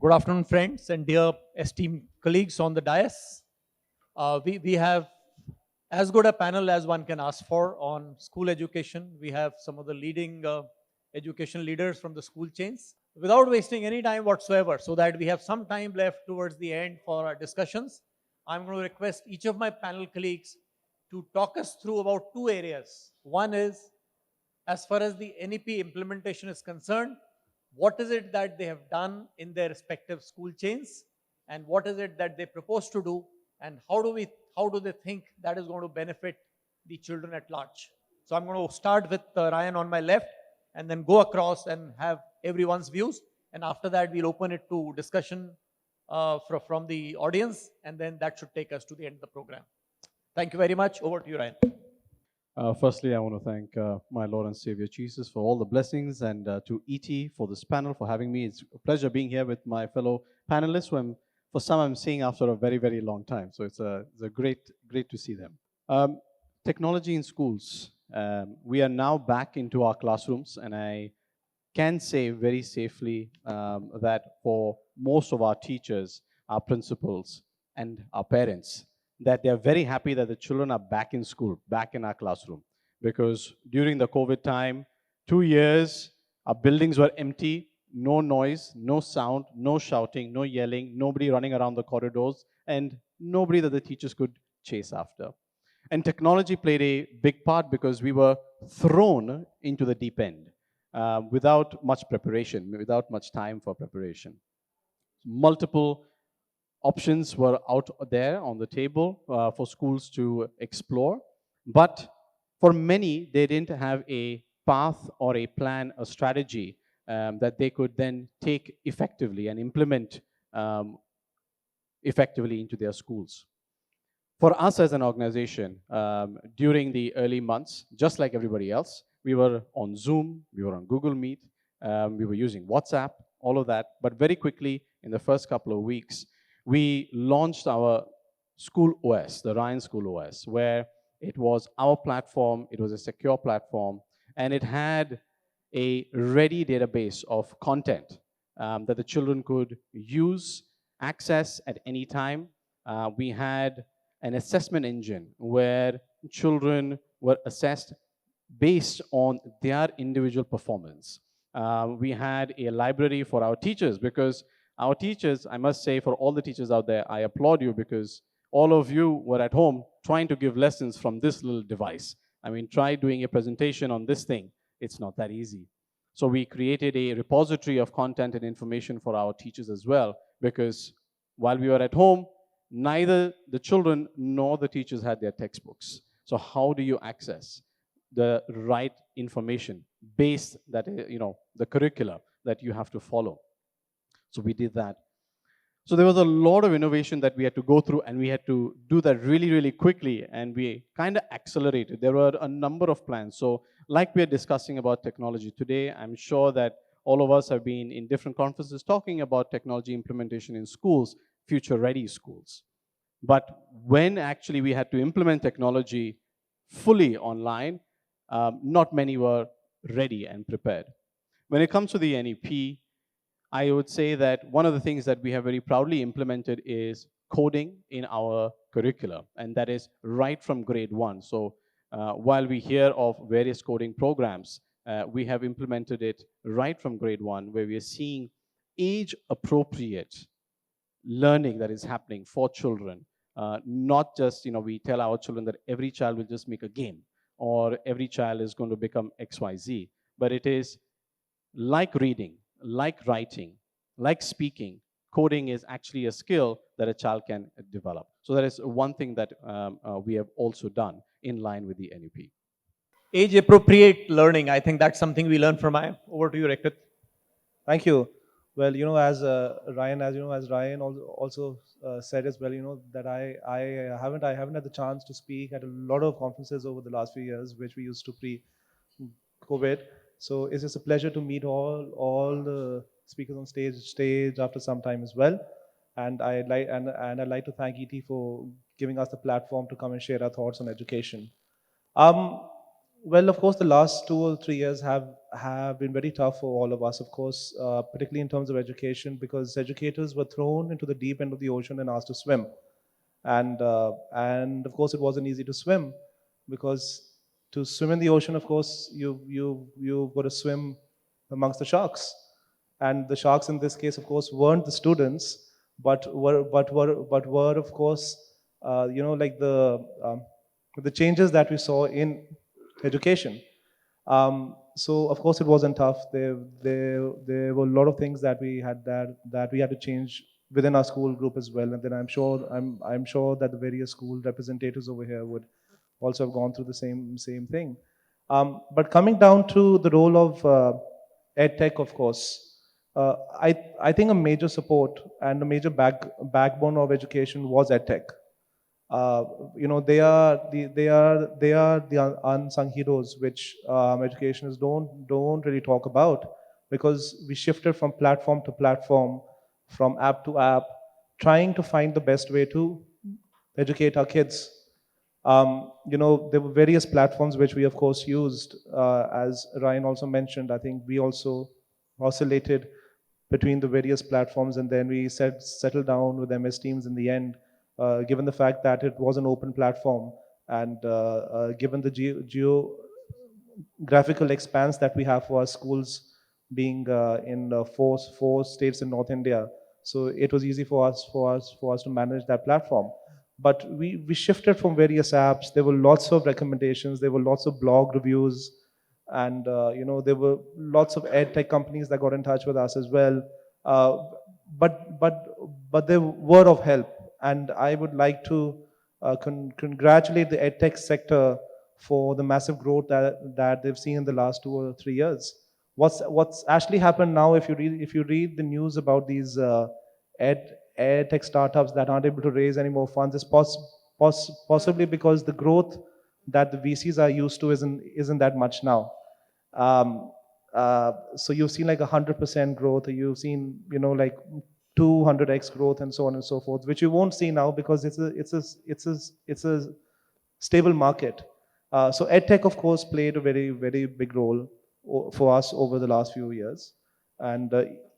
Good afternoon, friends and dear esteemed colleagues on the dais. We have as good a panel as one can ask for on school education. We have some of the leading education leaders from the school chains. Without wasting any time whatsoever, so that we have some time left towards the end for our discussions, I'm going to request each of my panel colleagues to talk us through about two areas. One is, as far as the NEP implementation is concerned, what is it that they have done in their respective school chains, and what is it that they propose to do, and how do they think that is going to benefit the children at large. So I'm going to start with Ryan on my left, and then go across and have everyone's views, and after that we'll open it to discussion from the audience, and then that should take us to the end of the program. Thank you very much. Over to you, Ryan. Firstly, I want to thank my Lord and Savior Jesus for all the blessings, and to ET for this panel for having me. It's a pleasure being here with my fellow panelists, who for some I'm seeing after a very, very long time. So it's a great to see them. Technology in schools. We are now back into our classrooms, and I can say very safely that for most of our teachers, our principals, and our parents, that they are very happy that the children are back in school, back in our classroom. Because during the COVID time, 2 years, our buildings were empty, no noise, no sound, no shouting, no yelling, nobody running around the corridors, and nobody that the teachers could chase after. And technology played a big part because we were thrown into the deep end without much preparation, without much time for preparation. Multiple options were out there on the table for schools to explore, but for many, they didn't have a path or a plan, a strategy that they could then take effectively and implement effectively into their schools. For us as an organization, during the early months, just like everybody else, we were on Zoom, we were on Google Meet, we were using WhatsApp, all of that, but very quickly, in the first couple of weeks, we launched our school OS, the Ryan School OS, where it was our platform, it was a secure platform, and it had a ready database of content that the children could use, access at any time. We had an assessment engine where children were assessed based on their individual performance. We had a library for our teachers, because our teachers, I must say, for all the teachers out there, I applaud you, because all of you were at home trying to give lessons from this little device. I mean, try doing a presentation on this thing. It's not that easy. So we created a repository of content and information for our teachers as well, because while we were at home, neither the children nor the teachers had their textbooks. So how do you access the right information based that, the curricula that you have to follow? So we did that. So there was a lot of innovation that we had to go through, and we had to do that really, really quickly, and we kind of accelerated. There were a number of plans. So like we are discussing about technology today, I'm sure that all of us have been in different conferences talking about technology implementation in schools, future-ready schools. But when actually we had to implement technology fully online, not many were ready and prepared. When it comes to the NEP, I would say that one of the things that we have very proudly implemented is coding in our curricula, and that is right from grade 1. So while we hear of various coding programs, we have implemented it right from grade 1, where we are seeing age-appropriate learning that is happening for children. Not just, we tell our children that every child will just make a game, or every child is going to become XYZ, but it is like reading, like writing, like speaking. Coding is actually a skill that a child can develop. So that is one thing that we have also done in line with the NEP. Age-appropriate learning, I think that's something we learn from I. Over to you, Reekrit. Thank you. Well, as Ryan also said as well, that I haven't had the chance to speak at a lot of conferences over the last few years, which we used to pre-COVID. So it's just a pleasure to meet all the speakers on stage after some time as well. And I'd like to thank ET for giving us the platform to come and share our thoughts on education. Well, of course, the last 2 or 3 years have been very tough for all of us, of course, particularly in terms of education, because educators were thrown into the deep end of the ocean and asked to swim. And of course, it wasn't easy to swim, because to swim in the ocean, of course, you've got to swim amongst the sharks. And the sharks in this case, of course, weren't the students, but were of course, like the changes that we saw in education. So of course it wasn't tough. There were a lot of things that we had to change within our school group as well. And then I'm sure that the various school representatives over here would also have gone through the same thing. But coming down to the role of ed tech, of course, I think a major support and a major backbone of education was ed tech. uh, they are the unsung heroes, which educationists don't really talk about, because we shifted from platform to platform, from app to app, trying to find the best way to educate our kids. There were various platforms which we, of course, used. As Ryan also mentioned, I think we also oscillated between the various platforms, and then we settled down with MS Teams in the end, given the fact that it was an open platform, and given the geographical expanse that we have for our schools, being in four states in North India. So it was easy for us to manage that platform. But we shifted from various apps. There were lots of recommendations. There were lots of blog reviews, and there were lots of ed tech companies that got in touch with us as well. Uh, but they were of help, and I would like to congratulate the ed tech sector for the massive growth that they've seen in the last 2 or 3 years. What's actually happened now, if you read the news about these ed tech startups that aren't able to raise any more funds, is possibly because the growth that the VCs are used to isn't that much now. Um, so you've seen like 100% growth, or you've seen like 200x growth, and so on and so forth, which you won't see now, because it's a stable market. So edtech, of course, played a very, very big role for us over the last few years. And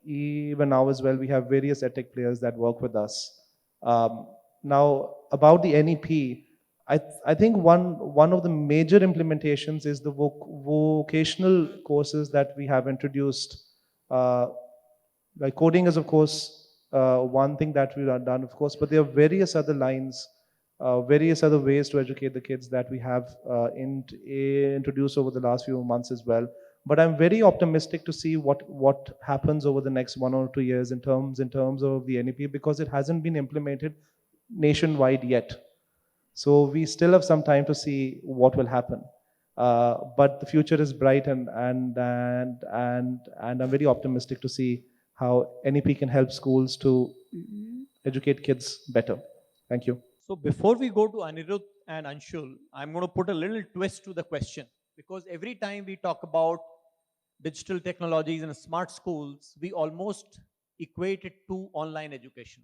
even now as well, we have various edtech players that work with us. Now, about the NEP, I think one of the major implementations is the vocational courses that we have introduced. Uh, like coding is, of course, one thing that we have done, of course, but there are various other lines, various other ways to educate the kids that we have introduced over the last few months as well. But I'm very optimistic to see what happens over the next 1 or 2 years in terms of the NEP, because it hasn't been implemented nationwide yet. So we still have some time to see what will happen. But the future is bright, and I'm very optimistic to see how NEP can help schools to educate kids better. Thank you. So before we go to Anirudh and Anshul, I'm going to put a little twist to the question, because every time we talk about digital technologies and smart schools, we almost equate it to online education.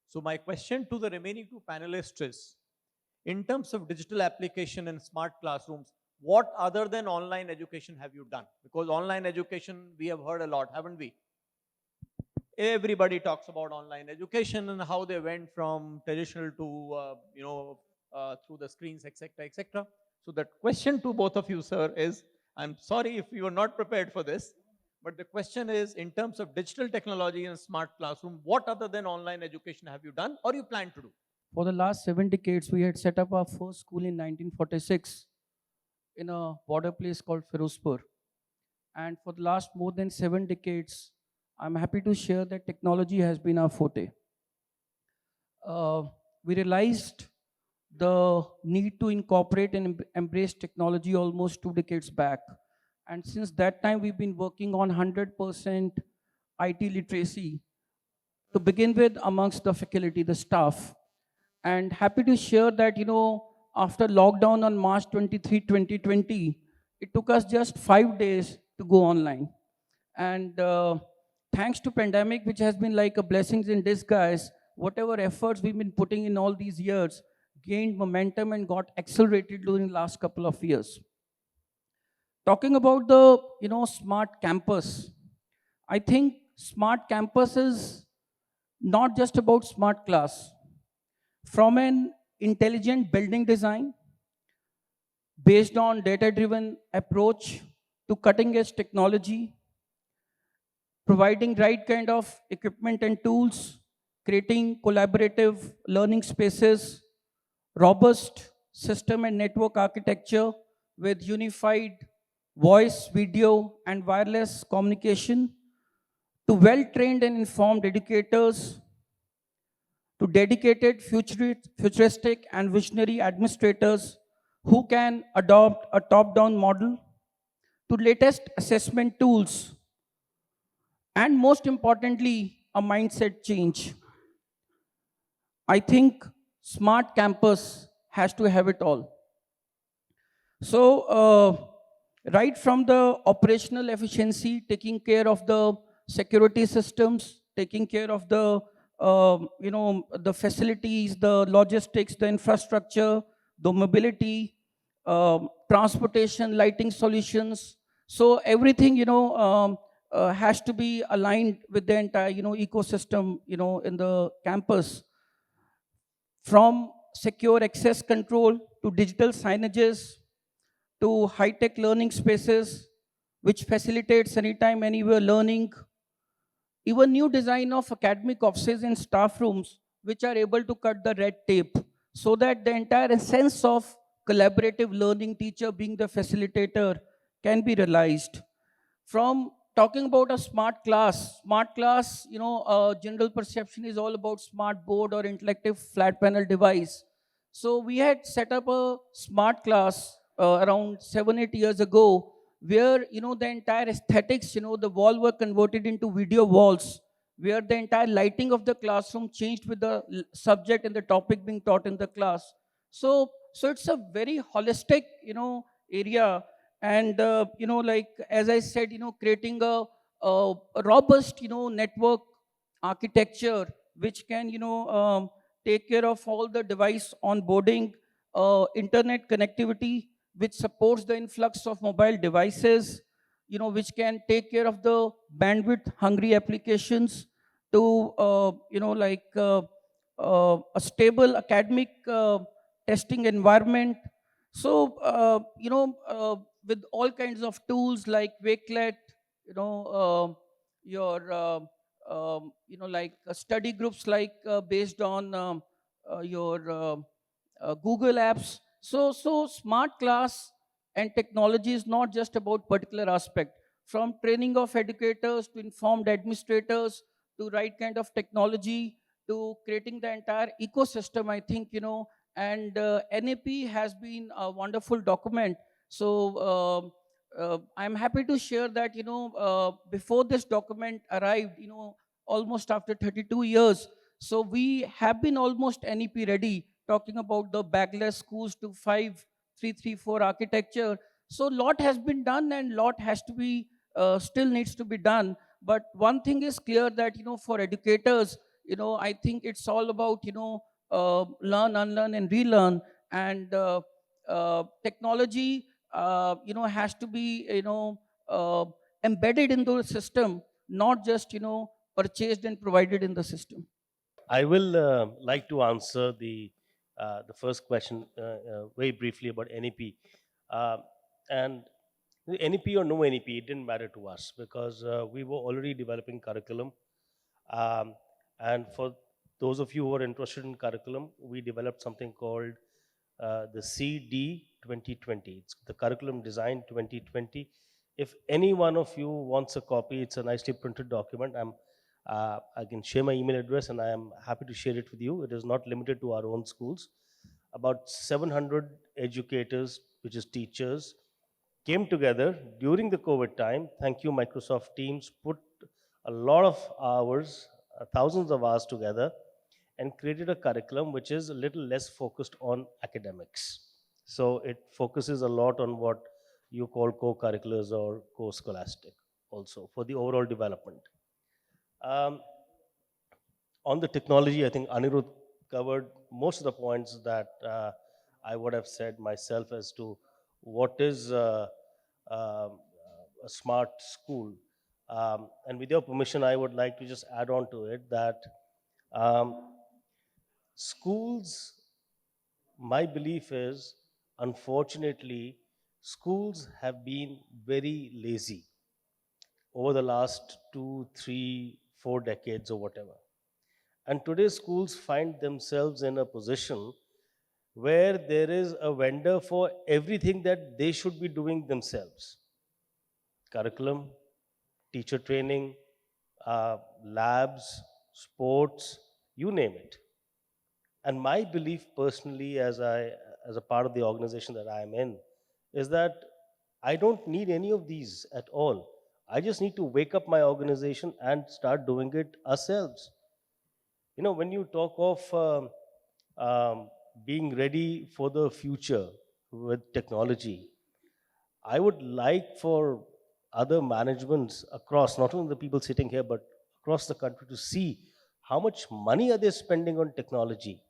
So my question to the remaining two panelists is, in terms of digital application and smart classrooms, what other than online education have you done? Because online education, we have heard a lot, haven't we? Everybody talks about online education and how they went from traditional to, through the screens, etc., etc. So the question to both of you, sir, is, I'm sorry if you are not prepared for this, but the question is, in terms of digital technology and smart classroom, what other than online education have you done or you plan to do? For the last 7 decades, we had set up our first school in 1946 in a border place called Firozpur. And for the last more than 7 decades, I'm happy to share that technology has been our forte. We realized the need to incorporate and embrace technology almost 2 decades back. And since that time, we've been working on 100% IT literacy to begin with amongst the faculty, the staff. And happy to share that, after lockdown on March 23, 2020, it took us just 5 days to go online. And thanks to pandemic, which has been like a blessings in disguise, whatever efforts we've been putting in all these years gained momentum and got accelerated during the last couple of years. Talking about the, smart campus, I think smart campus is not just about smart class. From an intelligent building design based on data-driven approach to cutting-edge technology, providing right kind of equipment and tools, creating collaborative learning spaces, robust system and network architecture with unified voice, video, and wireless communication, to well-trained and informed educators, to dedicated futuristic and visionary administrators who can adopt a top-down model, to latest assessment tools, and most importantly, a mindset change. I think smart campus has to have it all. So, right from the operational efficiency, taking care of the security systems, taking care of the, the facilities, the logistics, the infrastructure, the mobility, transportation, lighting solutions. So everything, has to be aligned with the entire, ecosystem, in the campus, from secure access control to digital signages to high-tech learning spaces which facilitates anytime, anywhere learning, even new design of academic offices and staff rooms which are able to cut the red tape so that the entire sense of collaborative learning, teacher being the facilitator, can be realized. From talking about a smart class, general perception is all about smart board or interactive flat panel device. So we had set up a smart class around 7 8 years ago, where the entire aesthetics, the wall were converted into video walls, where the entire lighting of the classroom changed with the subject and the topic being taught in the class. So it's a very holistic area. And like as I said, creating a robust network architecture which can take care of all the device onboarding, internet connectivity which supports the influx of mobile devices, which can take care of the bandwidth hungry applications, to a stable academic testing environment. So with all kinds of tools like Wakelet, your like study groups like based on your Google apps. So smart class and technology is not just about particular aspect. From training of educators to informed administrators to right kind of technology to creating the entire ecosystem, I think and NAP has been a wonderful document. So I'm happy to share that before this document arrived, almost after 32 years, so we have been almost NEP ready, talking about the backless schools to 5334 architecture. So lot has been done and lot has to be still needs to be done. But one thing is clear that for educators, I think it's all about learn, unlearn, and relearn. And technology, has to be embedded into the system, not just purchased and provided in the system. I will like to answer the first question very briefly about NEP. And NEP or no NEP, it didn't matter to us because we were already developing curriculum. Um, and for those of you who are interested in curriculum, we developed something called the CD 2020. It's the Curriculum Design 2020. If any one of you wants a copy, it's a nicely printed document. I can share my email address and I am happy to share it with you. It is not limited to our own schools. About 700 educators, which is teachers, came together during the COVID time. Thank you, Microsoft Teams, put a lot of hours, thousands of hours together and created a curriculum which is a little less focused on academics. So it focuses a lot on what you call co-curriculars or co-scholastic also for the overall development. Um, on the technology, I think Anirudh covered most of the points that I would have said myself as to what is a smart school. And with your permission, I would like to just add on to it that um, schools, my belief is, unfortunately, schools have been very lazy over the last 2, 3, 4 decades or whatever. And today, schools find themselves in a position where there is a vendor for everything that they should be doing themselves: curriculum, teacher training, labs, sports, you name it. And my belief personally, as a part of the organization that I am in, is that I don't need any of these at all. I just need to wake up my organization and start doing it ourselves. When you talk of being ready for the future with technology, I would like for other managements across, not only the people sitting here, but across the country, to see how much money are they spending on technology.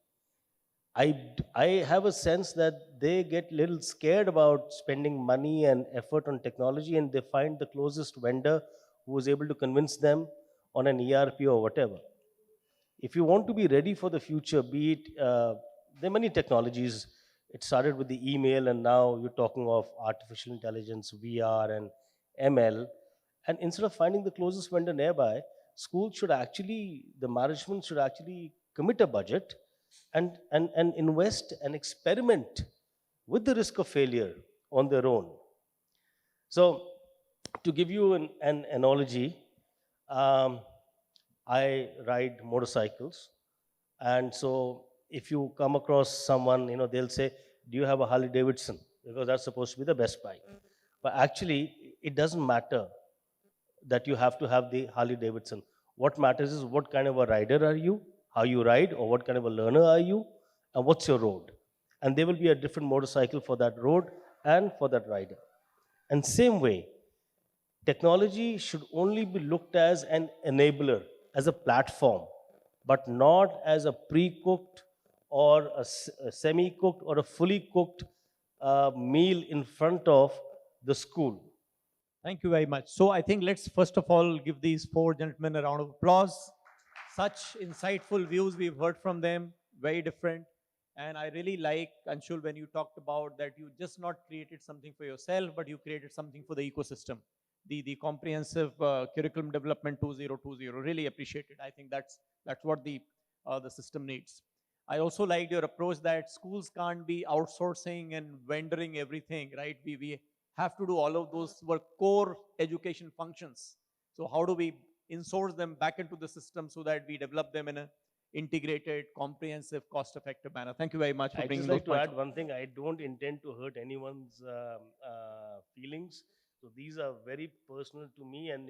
I have a sense that they get a little scared about spending money and effort on technology, and they find the closest vendor who is able to convince them on an ERP or whatever. If you want to be ready for the future, be it, there are many technologies. It started with the email, and now you're talking of artificial intelligence, VR, and ML. And instead of finding the closest vendor nearby, the management should actually commit a budget and invest and experiment with the risk of failure on their own. So, to give you an analogy, um, I ride motorcycles, and so if you come across someone, they'll say, "Do you have a Harley Davidson?" Because that's supposed to be the best bike. But actually, it doesn't matter that you have to have the Harley Davidson. What matters is what kind of a rider are you, how you ride, or what kind of a learner are you, and what's your road. And there will be a different motorcycle for that road and for that rider. And same way, technology should only be looked as an enabler, as a platform, but not as a pre-cooked or a semi-cooked or a fully cooked meal in front of the school. Thank you very much. So I think let's first of all give these four gentlemen a round of applause. Such insightful views we've heard from them, very different. And I really like, Anshul, when you talked about that you just not created something for yourself, but you created something for the ecosystem. The comprehensive curriculum development 2020, really appreciate it. I think that's what the system needs. I also liked your approach that schools can't be outsourcing and vendoring everything, right? We have to do all of those were core education functions. So how do we insource them back into the system so that we develop them in a integrated, comprehensive, cost-effective manner? Thank you very much for I'd bringing just those like to points. add one thing. I don't intend to hurt anyone's feelings. So these are very personal to me. And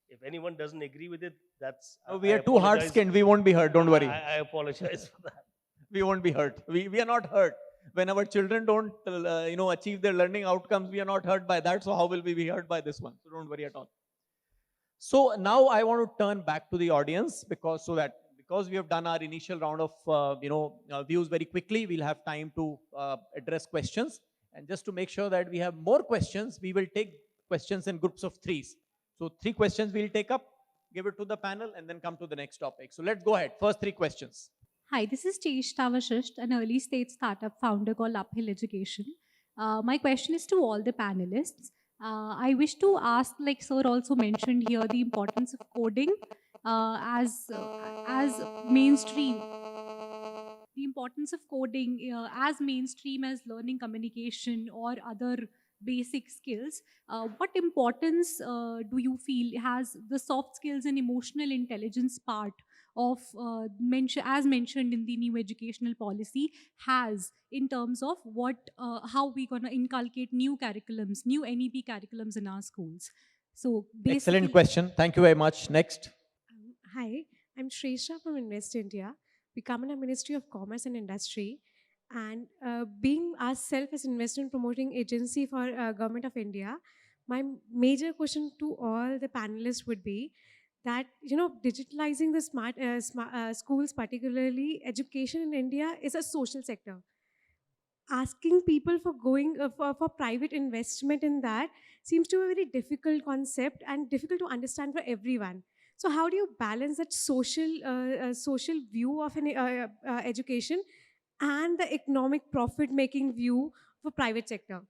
if anyone doesn't agree with it, that's No, we I are too apologize. hard-skinned. We won't be hurt. Don't worry. I apologize for that. We won't be hurt. We are not hurt. When our children don't, achieve their learning outcomes, we are not hurt by that. So how will we be hurt by this one? So don't worry at all. So now I want to turn back to the audience because we have done our initial round of views very quickly, we'll have time to address questions. And just to make sure that we have more questions, we will take questions in groups of threes. So 3 questions we'll take up, give it to the panel, and then come to the next topic. So let's go ahead. First 3 questions. Hi, this is Cheshta Vashisht, an early stage startup founder called Uphill Education. My question is to all the panelists. I wish to ask, like Sir also mentioned here, the importance of coding as mainstream. The importance of coding as mainstream as learning communication or other basic skills. What importance do you feel has the soft skills and emotional intelligence part of as mentioned in the new educational policy has in terms of how we gonna inculcate new curriculums, new NEP curriculums in our schools? So Excellent question. Thank you very much. Next. Hi, I'm Shresha from Invest India. We come in a Ministry of Commerce and Industry, and being ourselves as investment promoting agency for Government of India, my major question to all the panelists would be that digitalizing the smart schools, particularly education in India, is a social sector. asking people for going for private investment in that seems to be a very difficult concept and difficult to understand for everyone. So how do you balance that social view of an education and the economic profit making view for private sector?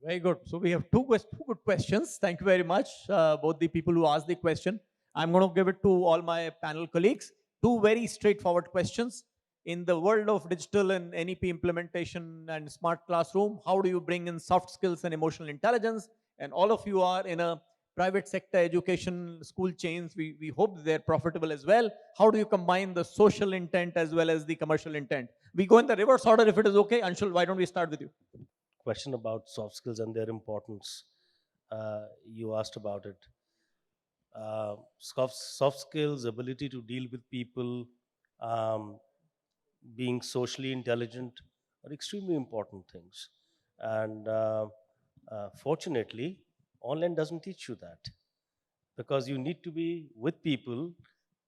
Very good. So we have two good questions. Thank you very much, both the people who asked the question. I'm going to give it to all my panel colleagues. Two very straightforward questions. In the world of digital and NEP implementation and smart classroom, how do you bring in soft skills and emotional intelligence? And all of you are in a private sector education school chains. We hope they're profitable as well. How do you combine the social intent as well as the commercial intent? We go in the reverse order if it is okay. Anshul, why don't we start with you? Question about soft skills and their importance. You asked about it. Soft skills, ability to deal with people, um, being socially intelligent are extremely important things. And fortunately, online doesn't teach you that, because you need to be with people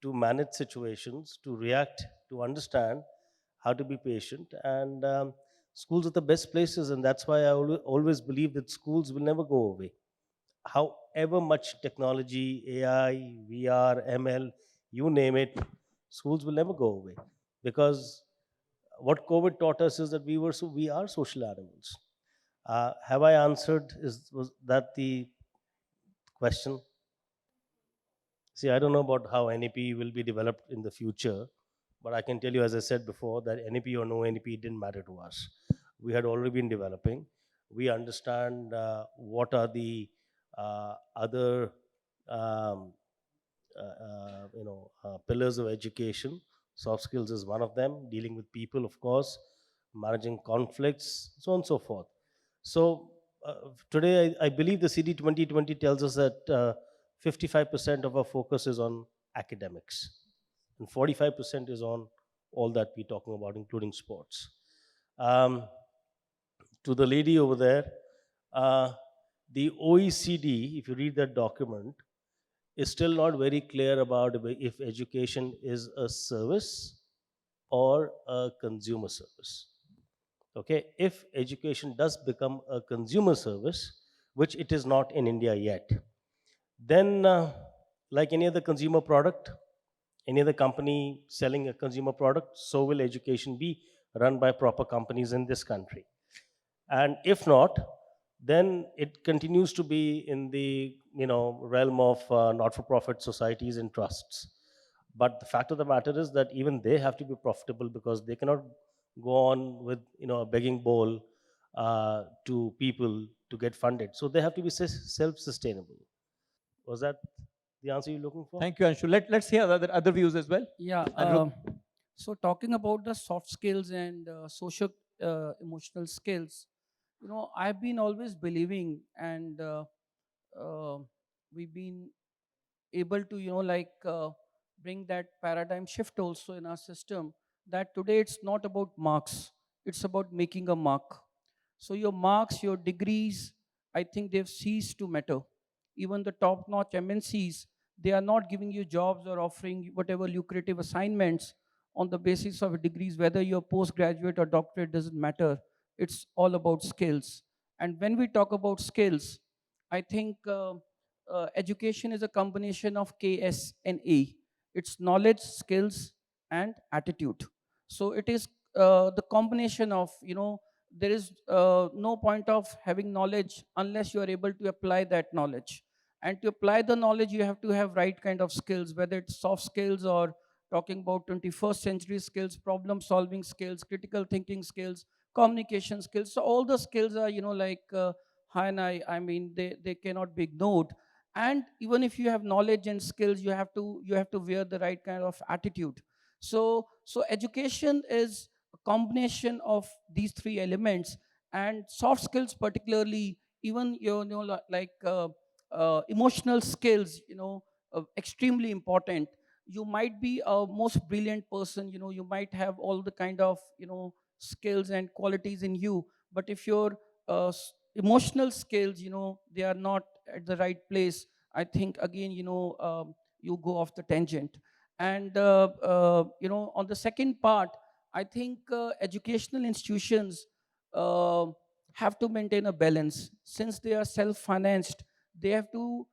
to manage situations, to react, to understand, how to be patient. And schools are the best places, and that's why I always believe that schools will never go away. However much technology, AI, VR, ML, you name it, schools will never go away, because what COVID taught us is that we are social animals. Have I answered? Was that the question? See, I don't know about how NEP will be developed in the future, but I can tell you, as I said before, that NEP or no NEP didn't matter to us. We had already been developing. We understand what are the other um, pillars of education. Soft skills is one of them. Dealing with people, of course, managing conflicts, so on and so forth. So today, I believe the CD 2020 tells us that 55% of our focus is on academics, and 45% is on all that we're talking about, including sports. Um, to the lady over there, uh, the OECD, if you read that document, is still not very clear about if education is a service or a consumer service. Okay, if education does become a consumer service, which it is not in India yet, then like any other consumer product, any other company selling a consumer product, so will education be run by proper companies in this country. And if not, then it continues to be in the realm of not-for-profit societies and trusts. But the fact of the matter is that even they have to be profitable, because they cannot go on with a begging bowl to people to get funded. So they have to be self-sustainable. Was that the answer you're looking for? Thank you, Anshul. Let's hear other views as well. Yeah. Anirudh? So talking about the soft skills and social emotional skills, I've been always believing, and uh, we've been able to, bring that paradigm shift also in our system, that today it's not about marks, it's about making a mark. So your marks, your degrees, I think they've ceased to matter. Even the top-notch MNCs, they are not giving you jobs or offering whatever lucrative assignments on the basis of degrees. Whether you're postgraduate or doctorate doesn't matter. It's all about skills. And when we talk about skills, I think education is a combination of KS and A. It's knowledge, skills, and attitude. So it is the combination of, there is no point of having knowledge unless you are able to apply that knowledge. And to apply the knowledge, you have to have right kind of skills, whether it's soft skills or talking about 21st century skills, problem solving skills, critical thinking skills, communication skills. So all the skills are, high and I mean, they cannot be ignored. And even if you have knowledge and skills, you have to wear the right kind of attitude. So education is a combination of these three elements, and soft skills particularly, even emotional skills, extremely important. You might be a most brilliant person, you might have all the kind of skills and qualities in you, but if your emotional skills, they are not at the right place, I think again, you go off the tangent. And on the second part, I think educational institutions, uh, have to maintain a balance. Since they are self-financed, they have to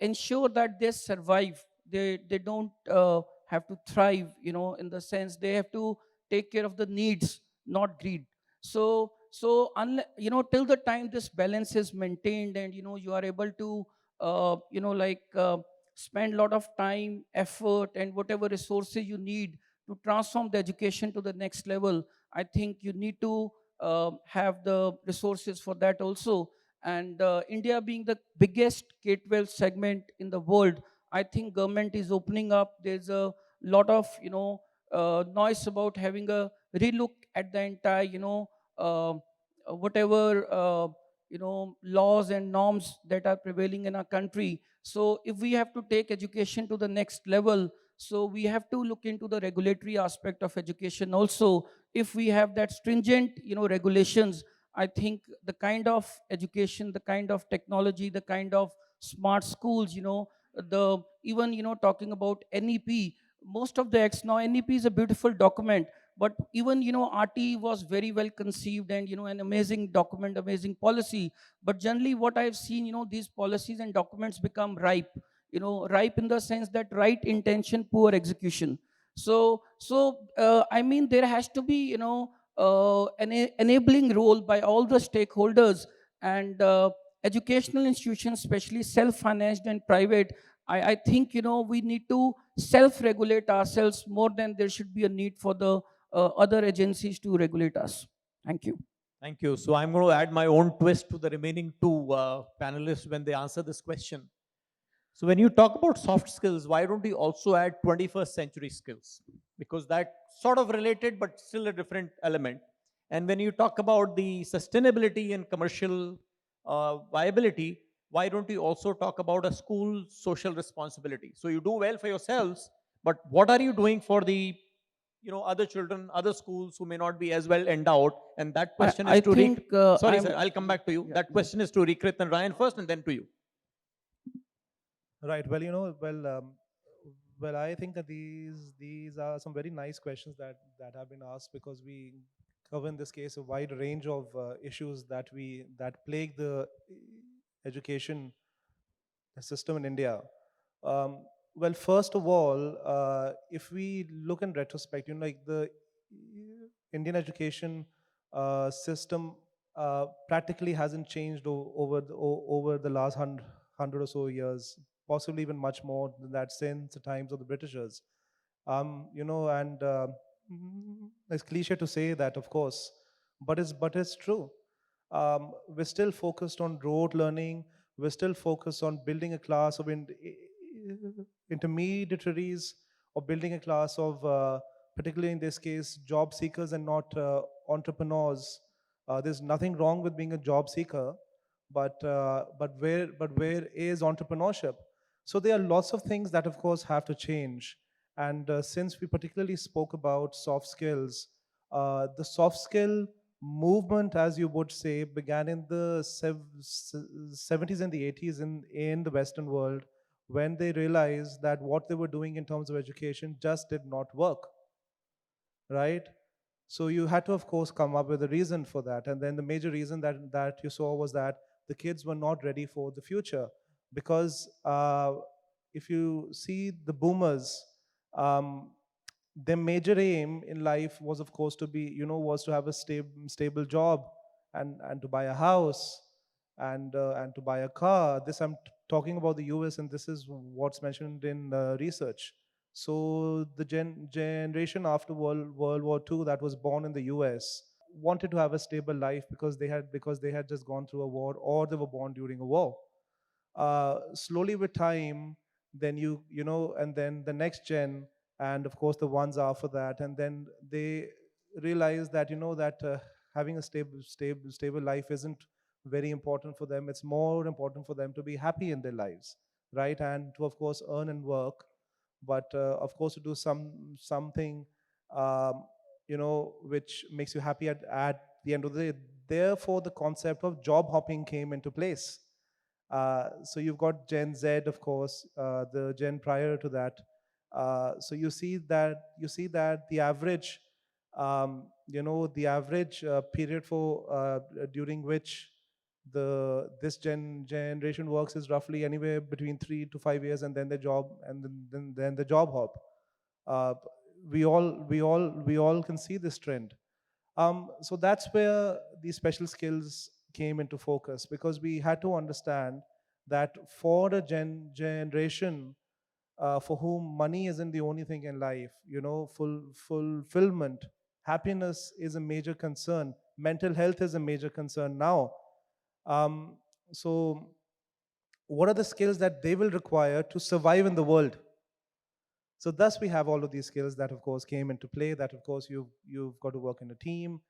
ensure that they survive. They don't have to thrive, in the sense they have to take care of the needs, not greed. So till the time this balance is maintained, and you are able to spend a lot of time, effort, and whatever resources you need to transform the education to the next level, I think you need to have the resources for that also. And India being the biggest K-12 segment in the world, I think government is opening up. There's a lot of noise about having a relook at the entire whatever laws and norms that are prevailing in our country. So if we have to take education to the next level, so we have to look into the regulatory aspect of education also. If we have that stringent regulations, I think the kind of education, the kind of technology, the kind of smart schools, the even talking about NEP, most of the acts now, NEP is a beautiful document, but even RT was very well conceived, and an amazing document, amazing policy. But generally what I've seen, these policies and documents become ripe, ripe in the sense that right intention, poor execution. I mean, there has to be an enabling role by all the stakeholders, and educational institutions, especially self-financed and private. I think we need to self-regulate ourselves more than there should be a need for the other agencies to regulate us. Thank you. Thank you. So I'm going to add my own twist to the remaining two panelists when they answer this question. So when you talk about soft skills, why don't we also add 21st century skills? Because that's sort of related, but still a different element. And when you talk about the sustainability and commercial viability, why don't we also talk about a school social responsibility? So you do well for yourselves, but what are you doing for the other children, other schools who may not be as well endowed? And that question I is to think Sorry, I'm sir, I'll come back to you. yeah, That question is to Reekrit and Ryan first, and then to you. Right. Well, I think that these are some very nice questions that have been asked, because we cover in this case a wide range of issues that plague the education system in India. Well, first of all, if we look in retrospect, like the Indian education system practically hasn't changed over the last hundred or so years, possibly even much more than that, since the times of the Britishers. And it's cliche to say that, of course, but it's true. We're still focused on rote learning. We're still focused on building a class of intermediaries, or building a class of, particularly in this case, job seekers and not entrepreneurs. There's nothing wrong with being a job seeker, but where is entrepreneurship? So there are lots of things that, of course, have to change. And since we particularly spoke about soft skills, the soft skill movement, as you would say, began in the 70s and the 80s in the Western world, when they realized that what they were doing in terms of education just did not work, right? So you had to, of course, come up with a reason for that. And then the major reason that you saw was that the kids were not ready for the future. Because if you see the boomers, um, their major aim in life was, of course, was to have a stable job, and to buy a house, and to buy a car. This I'm talking about the US, and this is what's mentioned in research. So the generation after World War II that was born in the US wanted to have a stable life, because they had just gone through a war, or they were born during a war. Slowly with time, then and then the next gen, and of course the ones after that, and then they realize that having a stable life isn't very important for them. It's more important for them to be happy in their lives, right? And to, of course, earn and work, but of course to do something which makes you happy at the end of the day. Therefore the concept of job hopping came into place. So you've got Gen Z, of course, the gen prior to that. So you see that the average The average period for during which this generation works is roughly anywhere between 3 to 5 years, and then the job, and then the job hop. Uh, we all can see this trend. So that's where these special skills came into focus, because we had to understand that for a generation for whom money isn't the only thing in life, fulfillment, happiness is a major concern. Mental health is a major concern now. Um, so, what are the skills that they will require to survive in the world? So thus we have all of these skills that of course came into play, that of course you've got to work in a team,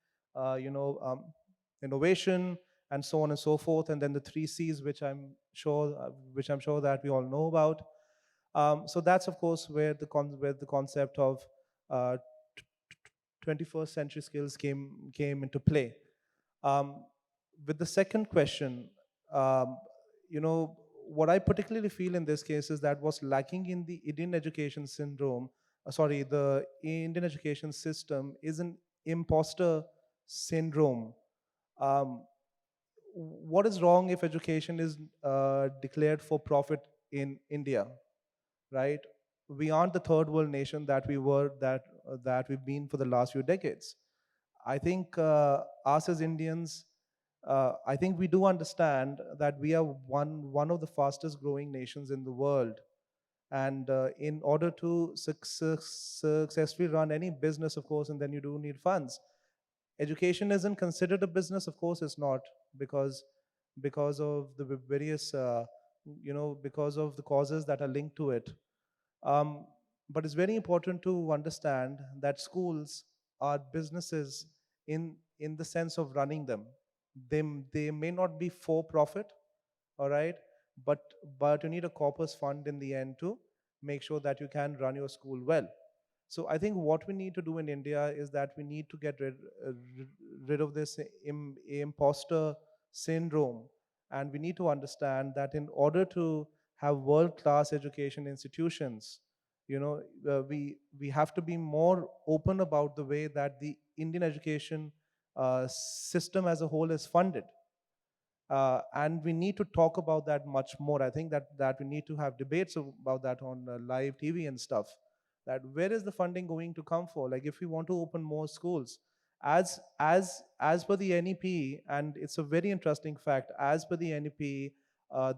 innovation, and so on and so forth. And then the three C's, which I'm sure that we all know about. So that's of course where the concept of uh, 21st century skills came into play. Um, with the second question, um, what I particularly feel in this case is that what's lacking in the Indian education the Indian education system is an imposter syndrome. Um, what is wrong if education is declared for profit in India, right? We aren't the third world nation that we were, that we've been for the last few decades. I think us as Indians, I think we do understand that we are one of the fastest growing nations in the world. And in order to successfully run any business, of course, and then you do need funds. Education isn't considered a business, of course, it's not, because of the various, because of the causes that are linked to it. Um, but it's very important to understand that schools are businesses in the sense of running them. They may not be for profit, all right, but you need a corpus fund in the end to make sure that you can run your school well. So I think what we need to do in India is that we need to get rid of this imposter syndrome, and we need to understand that in order to have world-class education institutions, we have to be more open about the way that the Indian education system as a whole is funded. And we need to talk about that much more. I think that we need to have debates about that on live TV and stuff. That where is the funding going to come for? Like if we want to open more schools, as per the NEP, and it's a very interesting fact. As per the NEP,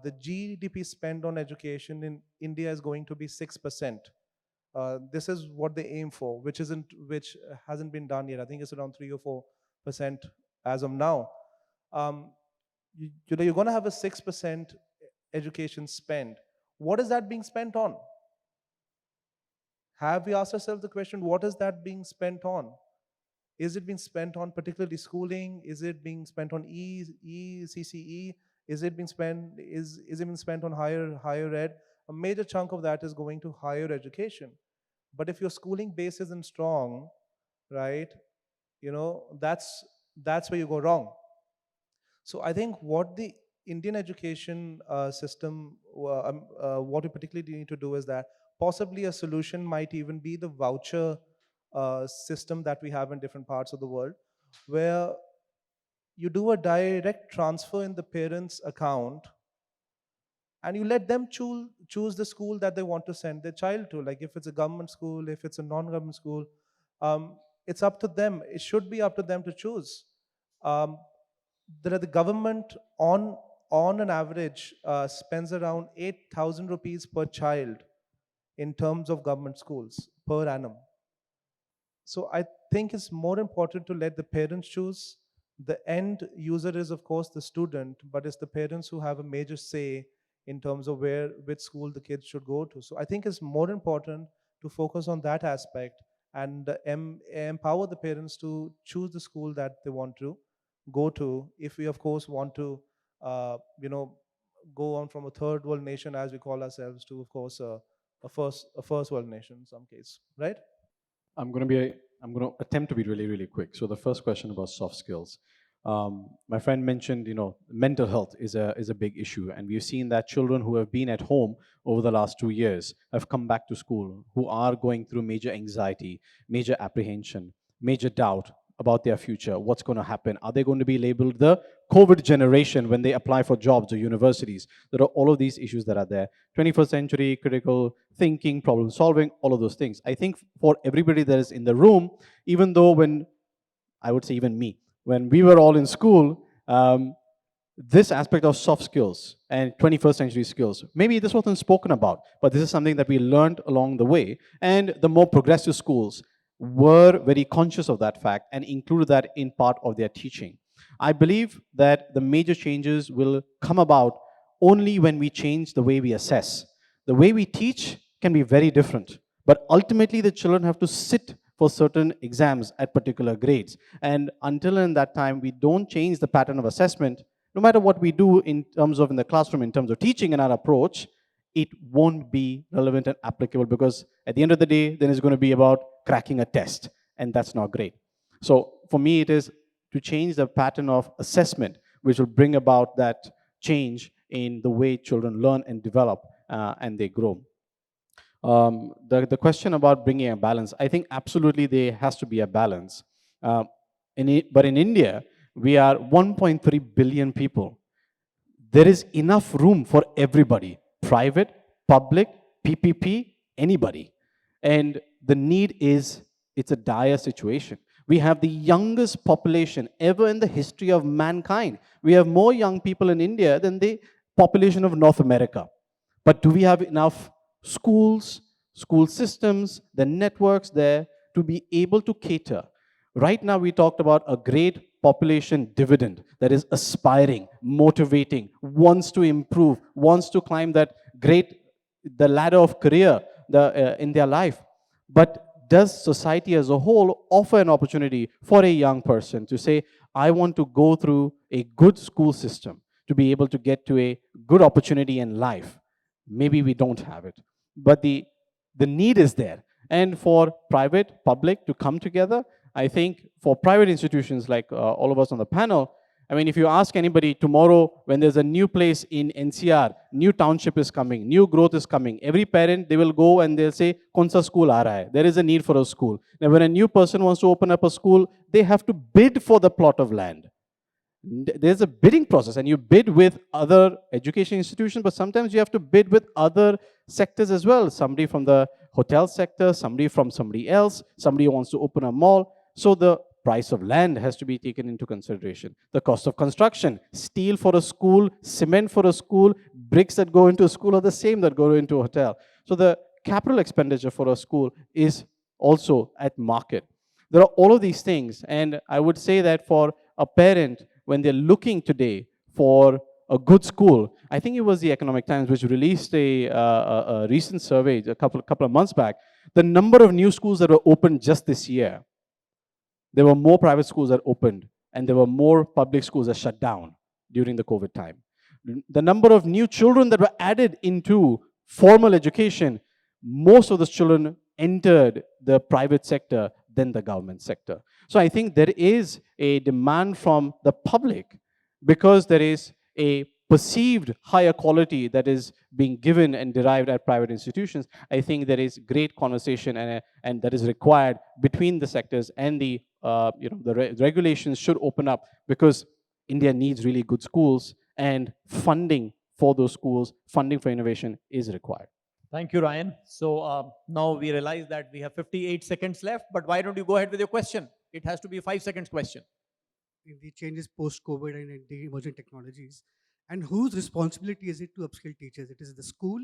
the GDP spend on education in India is going to be 6%. This is what they aim for, which hasn't been done yet. I think it's around 3 or 4% as of now. Um, you're going to have a 6% education spend. What is that being spent on? Have we asked ourselves the question, what is that being spent on? Is it being spent on particularly schooling? Is it being spent on ECCE? Is it being spent on higher ed? A major chunk of that is going to higher education. But if your schooling base isn't strong, right, that's where you go wrong. So I think what the Indian education system, what we particularly need to do is that possibly a solution might even be the voucher system that we have in different parts of the world, where you do a direct transfer in the parents' account and you let them choose the school that they want to send their child to. Like if it's a government school, if it's a non-government school, it's up to them. It should be up to them to choose. The government on an average spends around 8,000 rupees per child in terms of government schools per annum. So I think it's more important to let the parents choose. The end user is of course the student, but it's the parents who have a major say in terms of which school the kids should go to. So I think it's more important to focus on that aspect and empower the parents to choose the school that they want to go to. If we of course want to, go on from a third world nation as we call ourselves to, of course, a first world nation in some case, right? I'm going to attempt to be really, really quick. So the first question about soft skills. My friend mentioned, mental health is a big issue, and we've seen that children who have been at home over the last 2 years have come back to school, who are going through major anxiety, major apprehension. major doubt about their future. What's going to happen? Are they going to be labeled the COVID generation when they apply for jobs or universities? There are all of these issues that are there. 21st century, critical thinking, problem solving, all of those things. I think for everybody that is in the room, even though when, I would say even me, when we were all in school, this aspect of soft skills and 21st century skills, maybe this wasn't spoken about, but this is something that we learned along the way. And the more progressive schools were very conscious of that fact and included that in part of their teaching. I believe that the major changes will come about only when we change the way we assess. The way we teach can be very different, but ultimately the children have to sit for certain exams at particular grades. And until in that time, we don't change the pattern of assessment, no matter what we do in terms of in the classroom, in terms of teaching and our approach, it won't be relevant and applicable, because at the end of the day, then it's going to be about cracking a test, and that's not great. So for me, it is to change the pattern of assessment, which will bring about that change in the way children learn and develop and they grow. The question about bringing a balance, I think absolutely there has to be a balance. But in India, we are 1.3 billion people. There is enough room for everybody, private, public, PPP, anybody. And the need is, it's a dire situation. We have the youngest population ever in the history of mankind. We have more young people in India than the population of North America. But do we have enough schools, school systems, the networks there to be able to cater? Right now, we talked about a great population dividend that is aspiring, motivating, wants to improve, wants to climb that the ladder of career in their life. But does society as a whole offer an opportunity for a young person to say, I want to go through a good school system to be able to get to a good opportunity in life? Maybe we don't have it, but the need is there. And for private, public to come together, I think for private institutions like all of us on the panel, I mean, if you ask anybody tomorrow when there's a new place in NCR, new township is coming, new growth is coming, every parent, they will go and they'll say, "Kaun school aa raha hai?" There is a need for a school. Now, when a new person wants to open up a school, they have to bid for the plot of land. There's a bidding process, and you bid with other education institutions, but sometimes you have to bid with other sectors as well. Somebody from the hotel sector, somebody from somebody else, somebody who wants to open a mall. So the price of land has to be taken into consideration. The cost of construction, steel for a school, cement for a school, bricks that go into a school are the same that go into a hotel. So the capital expenditure for a school is also at market. There are all of these things, and I would say that for a parent, when they're looking today for a good school, I think it was the Economic Times which released a recent survey a couple of months back. The number of new schools that were opened just this year, there were more private schools that opened, and there were more public schools that shut down during the COVID time. The number of new children that were added into formal education, most of those children entered the private sector than the government sector. So I think there is a demand from the public, because there is a perceived higher quality that is being given and derived at private institutions. I think there is great conversation and that is required between the sectors, and the regulations should open up, because India needs really good schools, and funding for those schools, funding for innovation is required. Thank you, Ryan. So now we realize that we have 58 seconds left, but why don't you go ahead with your question? It has to be a 5 seconds question. In the changes post-COVID and in the emerging technologies, and whose responsibility is it to upskill teachers? It is the school,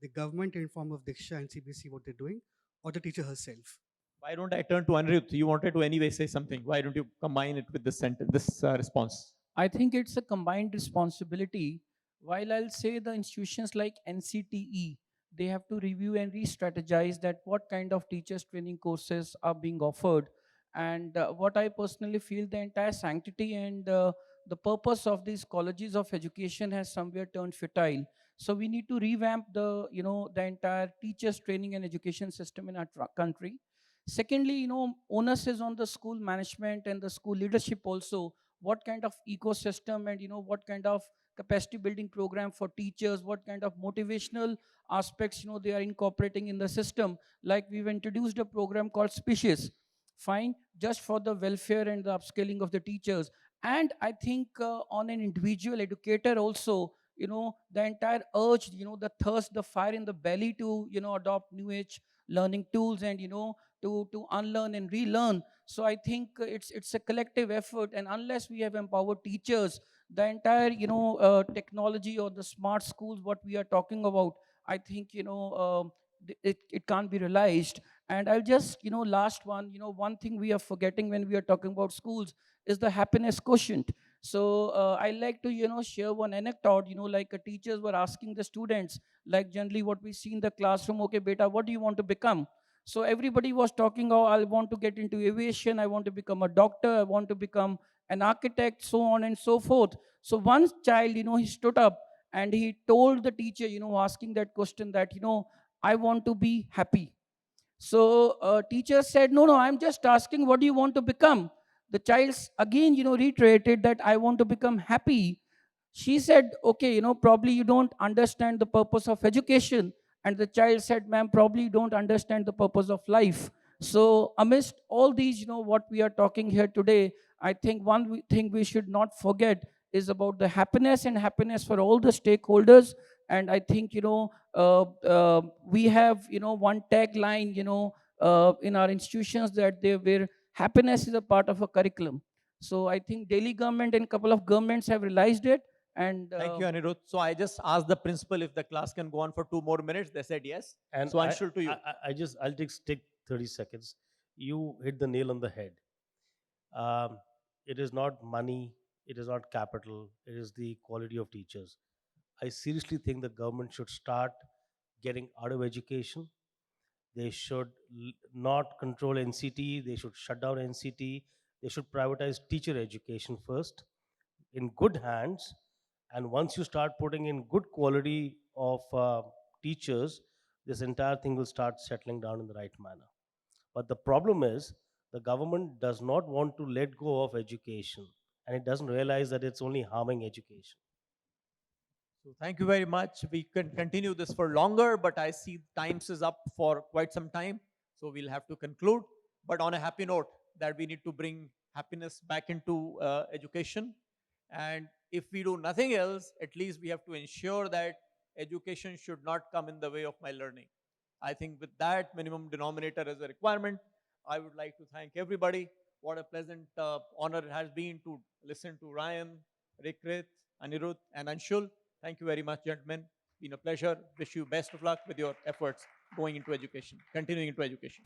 the government in form of Diksha and CBSE, what they're doing, or the teacher herself? Why don't I turn to Anirudh? You wanted to anyway say something. Why don't you combine it with this sentence, this response? I think it's a combined responsibility. While I'll say the institutions like NCTE, they have to review and re-strategize that what kind of teachers training courses are being offered. And what I personally feel, the entire sanctity and the purpose of these colleges of education has somewhere turned futile. So we need to revamp the entire teachers training and education system in our country. Secondly, onus is on the school management and the school leadership also. What kind of ecosystem and what kind of capacity building program for teachers, what kind of motivational aspects they are incorporating in the system. Like we've introduced a program called Species fine, just for the welfare and the upscaling of the teachers. And I think on an individual educator also, the entire urge, the thirst, the fire in the belly to, adopt new age learning tools and, to unlearn and relearn. So I think it's a collective effort, and unless we have empowered teachers, the entire technology or the smart schools what we are talking about, I think it can't be realized. And I'll just last one, one thing we are forgetting when we are talking about schools is the happiness quotient. So I like to share one anecdote, like teachers were asking the students, like generally what we see in the classroom, okay beta, what do you want to become? So everybody was talking, oh, I want to get into aviation, I want to become a doctor, I want to become an architect, so on and so forth. So one child, he stood up and he told the teacher, asking that question, that, I want to be happy. So teacher said, no, no, I'm just asking, what do you want to become? The child again, reiterated that I want to become happy. She said, okay, probably you don't understand the purpose of education. And the child said, ma'am, probably you don't understand the purpose of life. So amidst all these, what we are talking here today, I think one thing we should not forget is about the happiness, and happiness for all the stakeholders. And I think, we have, one tagline, in our institutions, that where happiness is a part of a curriculum. So I think Delhi government and couple of governments have realized it. And Thank you, Anirudh. So I just asked the principal if the class can go on for 2 more minutes. They said yes. And So Anshul, to you. I'll take 30 seconds. You hit the nail on the head. It is not money, it is not capital, it is the quality of teachers. I seriously think the government should start getting out of education. They should not control NCT, they should shut down NCT, they should privatize teacher education first in good hands. And once you start putting in good quality of teachers, this entire thing will start settling down in the right manner. But the problem is, the government does not want to let go of education, and it doesn't realize that it's only harming education. So thank you very much. We can continue this for longer, but I see times is up for quite some time. So we'll have to conclude. But on a happy note, that we need to bring happiness back into education. And if we do nothing else, at least we have to ensure that education should not come in the way of my learning. I think with that minimum denominator as a requirement, I would like to thank everybody. What a pleasant honor it has been to listen to Ryan, Reekrit, Anirudh, and Anshul. Thank you very much, gentlemen. Been a pleasure. Wish you best of luck with your efforts going into education, continuing into education.